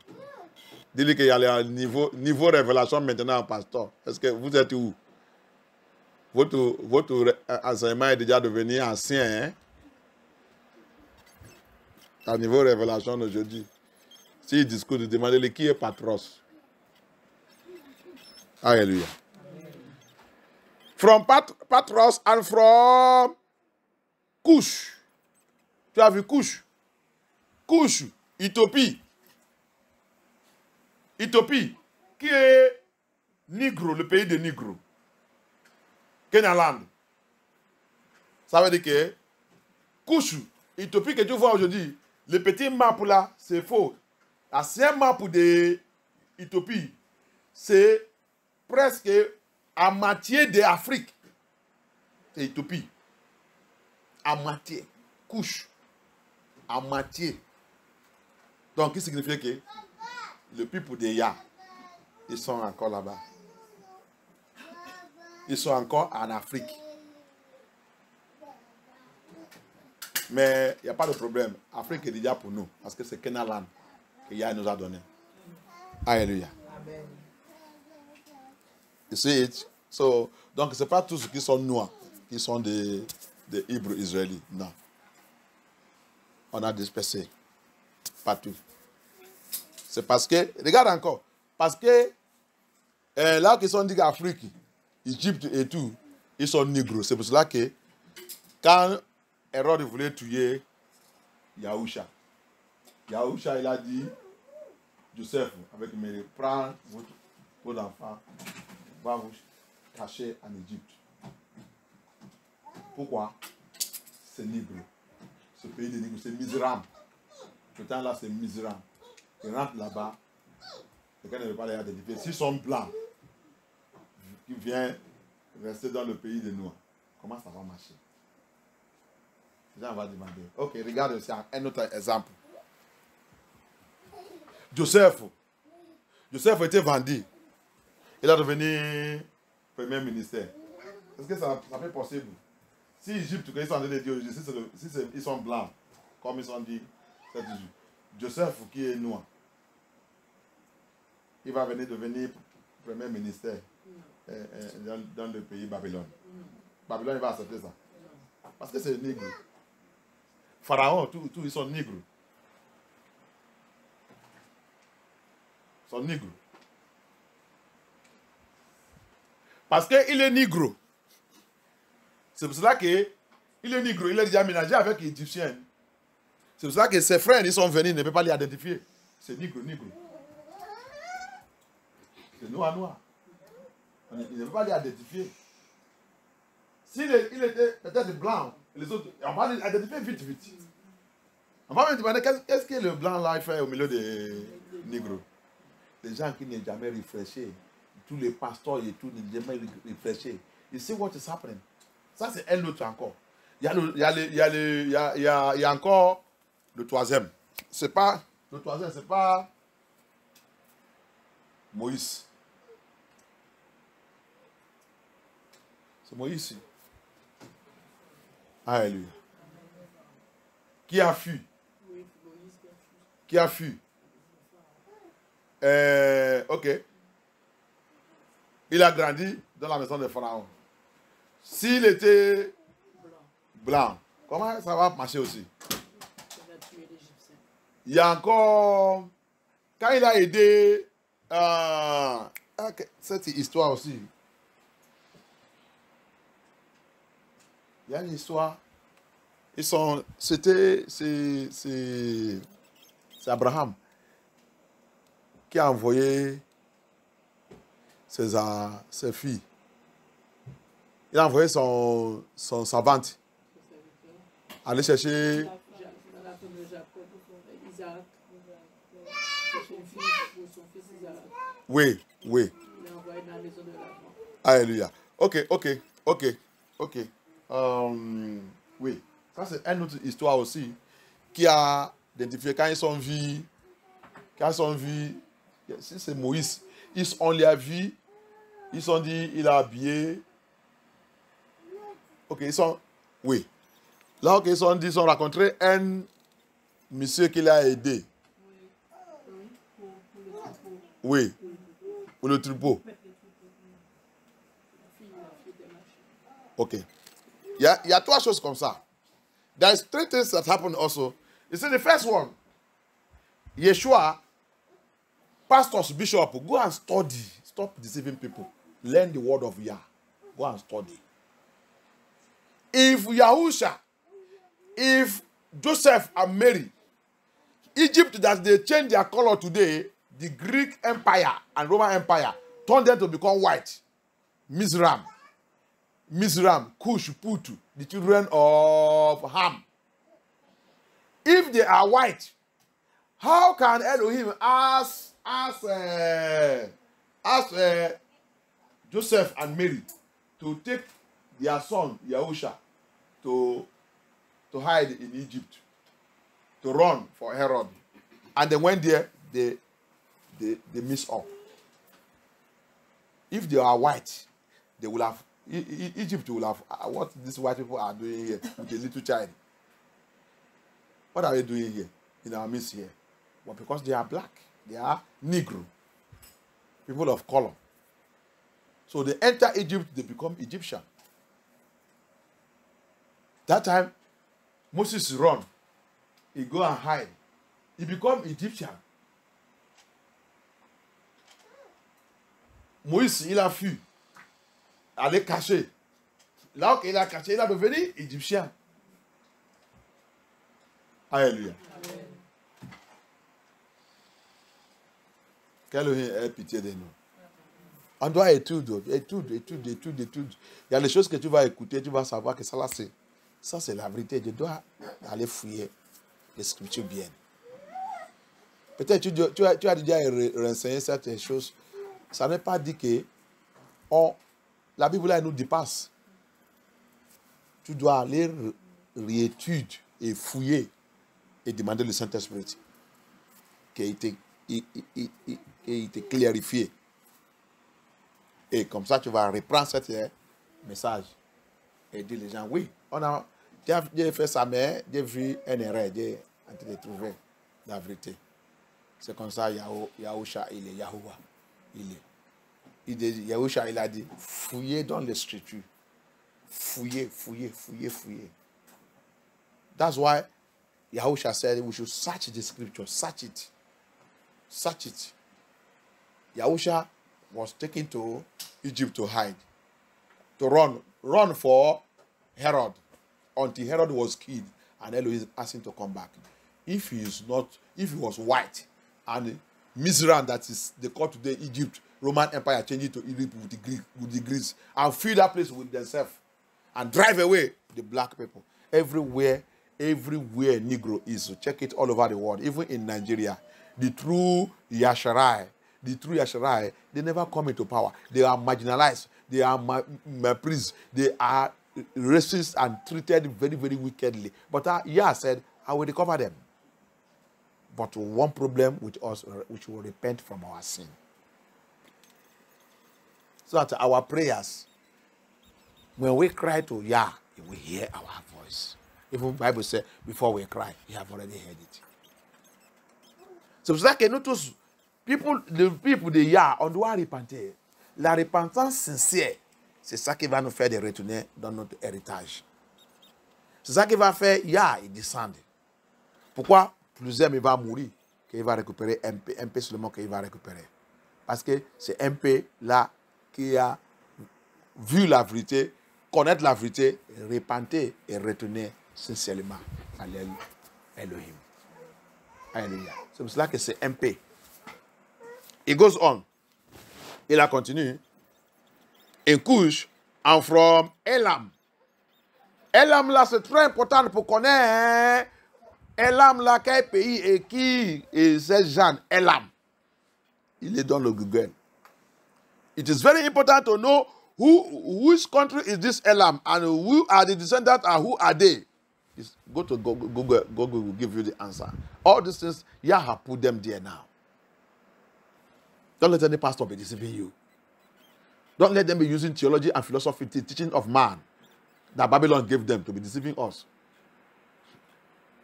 Dis-lui qu'il y a le niveau révélation maintenant en pasteur. Est-ce que vous êtes où? Votre enseignement est déjà devenu ancien, hein? À niveau révélation aujourd'hui. S'il discute, demandez-lui qui est Patros. Alléluia. From Patros and from Cush. Tu as vu Cush? Cush, Éthiopie. Éthiopie, qui est Négro, le pays des Négros. Kenyaland. Ça veut dire que Cush, Éthiopie que tu vois aujourd'hui, le petit map là, c'est faux. L'ancien map de l'Éthiopie, c'est presque à moitié de l'Afrique. C'est l'Éthiopie. À moitié. Couche. À moitié. Donc, qu'est-ce qui signifie que le peuple de Ya, ils sont encore là-bas. Ils sont encore en Afrique. Mais il n'y a pas de problème. L'Afrique est déjà pour nous. Parce que c'est Kenaland que Yah nous a donné. Alléluia. Amen. You see it? So, donc, ce n'est pas tous ceux qui sont noirs, qui sont des Hébreux israélites. Non. On a dispersé. Pas tout. C'est parce que, regarde encore, parce que là qu'ils sont dit qu'Afrique, Égypte et tout, ils sont négros. C'est pour cela que quand Hérode voulait tuer Yahusha, Yahusha, il a dit, Joseph, avec Mary, prends vos enfants, va vous cacher en Égypte. Pourquoi? C'est négro. Ce pays de négro, c'est misérable. Ce temps-là, c'est misérable. Ils rentrent là-bas, quelqu'un ne veut pas les identifier. S'ils sont blancs, qui viennent rester dans le pays des noirs, comment ça va marcher? Les gens vont demander. Ok, regarde aussi un autre exemple. Joseph était vendu. Il est devenu premier ministère. Est-ce que ça fait possible? Si l'Égypte, ils sont en train de dire, si ils sont blancs, comme ils sont dit, Joseph qui est noir, il va venir devenir premier ministère dans le pays Babylone. Babylone, il va accepter ça. Parce que c'est négro. Pharaon, tous ils sont négros. Ils sont négros. Parce qu'il est négro. C'est pour cela qu'il est négro. Il est déjà ménagé avec les Égyptiens. C'est pour cela que ses frères, ils sont venus, il ne peut pas les identifier. C'est négro. C'est noir. Il ne peut pas les identifier. S'il était peut-être blanc, les autres, on va l'identifier vite, vite. On va me demander qu'est-ce que le blanc là fait au milieu des négros. Les gens qui n'ont jamais réfléchi, tous les pasteurs et tout n'ont jamais réfléchi. You see what is happening? Ça, c'est un autre encore. Il y a encore le troisième. C'est pas le troisième, c'est pas Moïse. C'est Moïse. Alléluia. Qui a fui? Qui a fui? Ok. Il a grandi dans la maison de Pharaon. S'il était blanc, comment ça va marcher aussi? Il y a encore... Quand il a aidé... cette histoire aussi. Il y a une histoire. C'est Abraham qui a envoyé ses filles. Il a envoyé son servante aller chercher. Oui. Alléluia. Ok. Oui. Ça, c'est une autre histoire aussi qui a identifié quand ils sont vus. Si c'est Moïse, on l'a vu. Ils sont dit, il a habillé. Ok, oui. Là, ok, ils ont rencontré un monsieur qui l'a aidé. Oui, pour le troupeau. Ok. Il y a trois choses comme ça. There's three things that happen also. You see, the first one, Yeshua, pastors, bishop, go and study. Stop deceiving people. Learn the word of Yah. Go and study. If Yahusha, if Joseph and Mary, Egypt, that they change their color today, the Greek Empire and Roman Empire turned them to become white. Mizram, Cush, Putu, the children of Ham. If they are white, how can Elohim ask Joseph and Mary to take their son Yahusha to hide in Egypt, to run for Herod? And they went there, they mix up. If they are white, they will have, Egypt will have, what these white people are doing here with a little child. What are they doing here in our midst here? Well, because they are black, they are Negro, people of color. So they enter Egypt, they become Egyptian. That time, Moses run, he go and hide, he become Egyptian. Moïse, il a fui, aller cacher. Là où il a caché, il a devenu Égyptien. Alléluia. Qu'Elohim ait pitié de nous. On doit étudier. Il y a des choses que tu vas écouter, tu vas savoir que ça c'est la vérité. Tu dois aller fouiller les Scriptures bien. Peut-être tu as déjà renseigné certaines choses. Ça n'est pas dit que la Bible là, elle nous dépasse. Tu dois aller réétudier et fouiller et demander le Saint-Esprit qu'il te clarifie. Et comme ça, tu vas reprendre ce message et dire les gens, oui, j'ai fait ça, mais j'ai vu un erreur, j'ai en train de trouver la vérité. C'est comme ça, Yahusha, il est Yahuwah. Yahusha, il a dit, fouillez dans les Scriptures. Fouillez. That's why Yahusha said we should search the Scripture. Search it. Yahusha was taken to Egypt to hide, to run for Herod, until Herod was killed, and Elohim asked him to come back. If he was white, and Mizraim, that is they call today Egypt, Roman Empire changed it to Egypt with the Greeks, and fill that place with themselves. and drive away the black people. Everywhere Negro is. So check it all over the world, even in Nigeria. The true Yasharai, they never come into power. They are marginalized. They are meprised. They are racist and treated very, very wickedly. But Yah said, I will recover them. But one problem with us, which will repent from our sin. So that our prayers, when we cry to Yah, He will hear our voice. Even the Bible says, before we cry, He have already heard it. So c'est ça que nous tous, le people de Yah, on doit repentir. La repentance sincère, c'est ça qui va nous faire de retourner dans notre héritage. C'est ça qui va faire Yah, il descendre. Pourquoi plusieurs il va mourir, qu'il va récupérer un peu seulement qu'il va récupérer. Parce que c'est un peu là qui a vu la vérité, connaître la vérité, repentir et retourner sincèrement à Elohim. Alléluia. C'est pour cela que c'est un peu. It goes on. Il a continué. In Cush and from Elam. Elam là, c'est très important pour connaître. Elam là, quel pays et qui est ces gens? Elam. Il est dans le Google. It is very important to know which country is this Elam and who are the descendants and who are they. Go to Google. Google will give you the answer. All these things, Yah have put them there now. Don't let any pastor be deceiving you. Don't let them be using theology and philosophy, teaching of man that Babylon gave them to be deceiving us.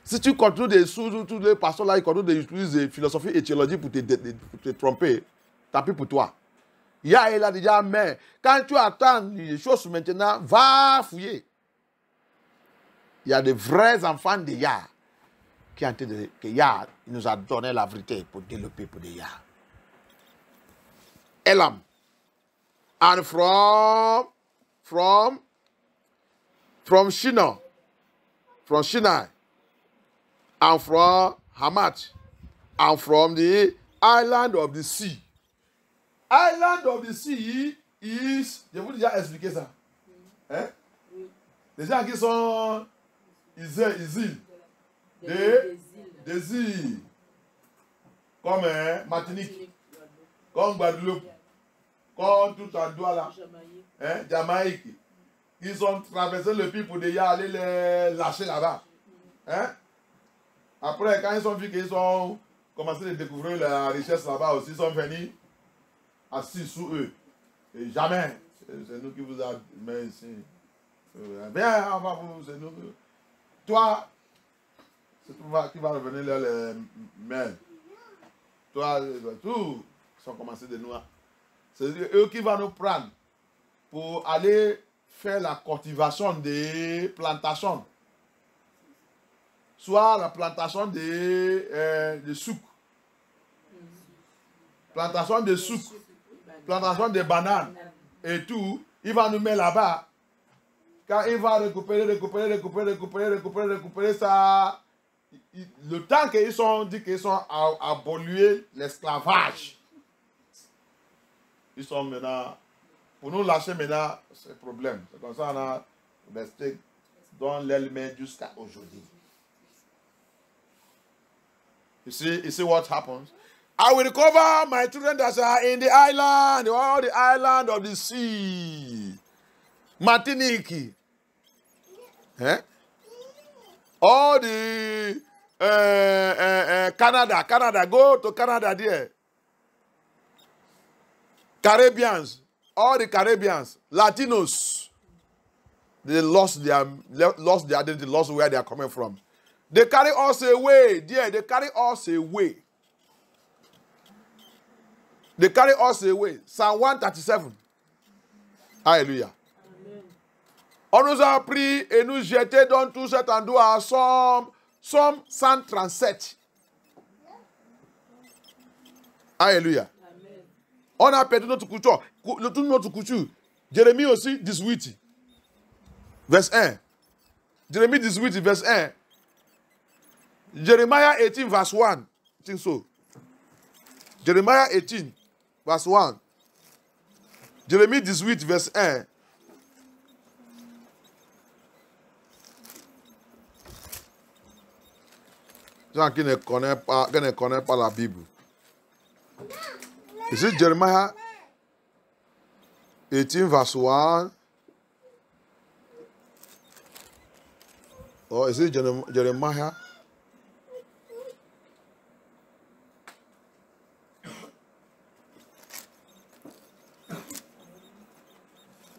Si tu continues de suivre tous les pasteurs là, ils continuent d'utiliser philosophie et théologie pour te tromper, tant pis pour toi. Yah il a déjà, mais quand tu attends les choses maintenant, va fouiller. Il y a des vrais enfants de Yah qui ont été que Yah nous a donné la vérité pour développer pour des Yah. Elam. And from Shinar, from Sinai, and from Hamath, and from the island of the sea. Island of the sea is, je vous ai déjà expliqué ça. Hein? Les gens qui sont des îles, comme Martinique, comme Guadeloupe, comme tout en Douala, Jamaïque. Ils ont traversé le pays pour déjà aller les lâcher là-bas. Hein? Après, quand ils ont vu qu'ils ont commencé à découvrir la richesse là-bas aussi, ils sont venus assis sous eux. Et jamais, c'est nous qui vous avons mis ici. Bien, on va vous, c'est nous. Toi, c'est toi qui va revenir là, les mains. Toi, tout, ils sont commencés de nous. C'est eux qui vont nous prendre pour aller faire la cultivation des plantations. Soit la plantation de souk. Plantation de souk. Plantation de bananes. Et tout. Il va nous mettre là-bas. Quand il va récupérer ça. Le temps qu'ils sont dit qu'ils sont abolis l'esclavage. Ils sont maintenant. Pour nous lâcher maintenant, c'est un problème. C'est comme ça qu'on a resté dans l'élément jusqu'à aujourd'hui. You see what happens? I will recover my children that are in the island, all the island of the sea. Martinique. Eh? All the Canada. Go to Canada there. Caribbeans. All the Caribbeans. Latinos. They lost their identity, lost where they are coming from. They carry us away. Dear, they carry us away. They carry us away. Psalm 137. Alléluia. On nous a pris et nous jeté dans tout cet endroit. Somme 137. Alléluia. On a perdu notre couture. Toute notre couture. Jérémie aussi, 18. Verse 1. Jérémie 18, verse 1. Jeremiah 18, verse 1. I think so. Jeremiah 18, verse 1. Jérémie 18, verse 1. Gens qui ne connaissent pas la Bible. Ici, Jeremiah 18, verse 1. Oh, ici, Jeremiah.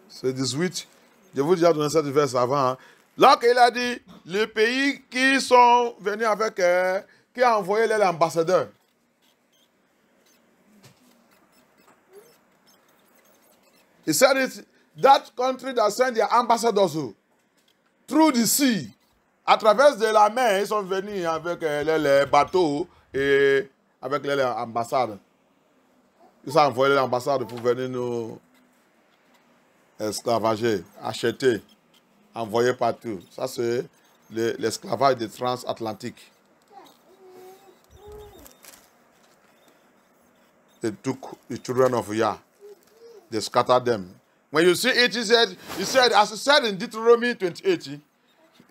C'est 18. Je vous ai déjà donné cette verse avant. Hein. Là qu'il a dit, les pays qui sont venus avec, qui a envoyé l'ambassadeur. He said it, that country that sent their ambassadors through the sea, à travers de la mer, ils sont venus avec les bateaux et avec les ambassades. Ils ont envoyé l'ambassade pour venir nous esclavager, acheter, envoyer partout. Ça, c'est l'esclavage des transatlantiques. They took the children of Yah. They scattered them. When you see it, he said, as he said in Deuteronomy 28,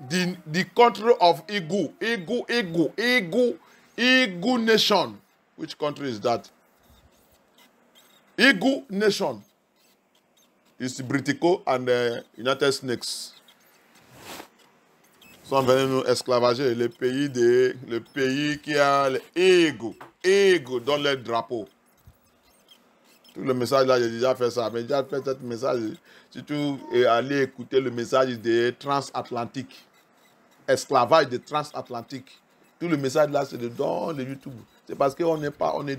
the country of Igu nation. Which country is that? Igu nation. It's Britico and the United Snakes. Ils sont venus nous esclavager le pays qui a le Igu dans le drapeau. Tout le message là, j'ai déjà fait ça, mais j'ai déjà fait ce message. Si tu es allé écouter le message des transatlantiques, esclavage des transatlantiques, tout le message là, c'est dans le YouTube. C'est parce qu'on n'est pas, on est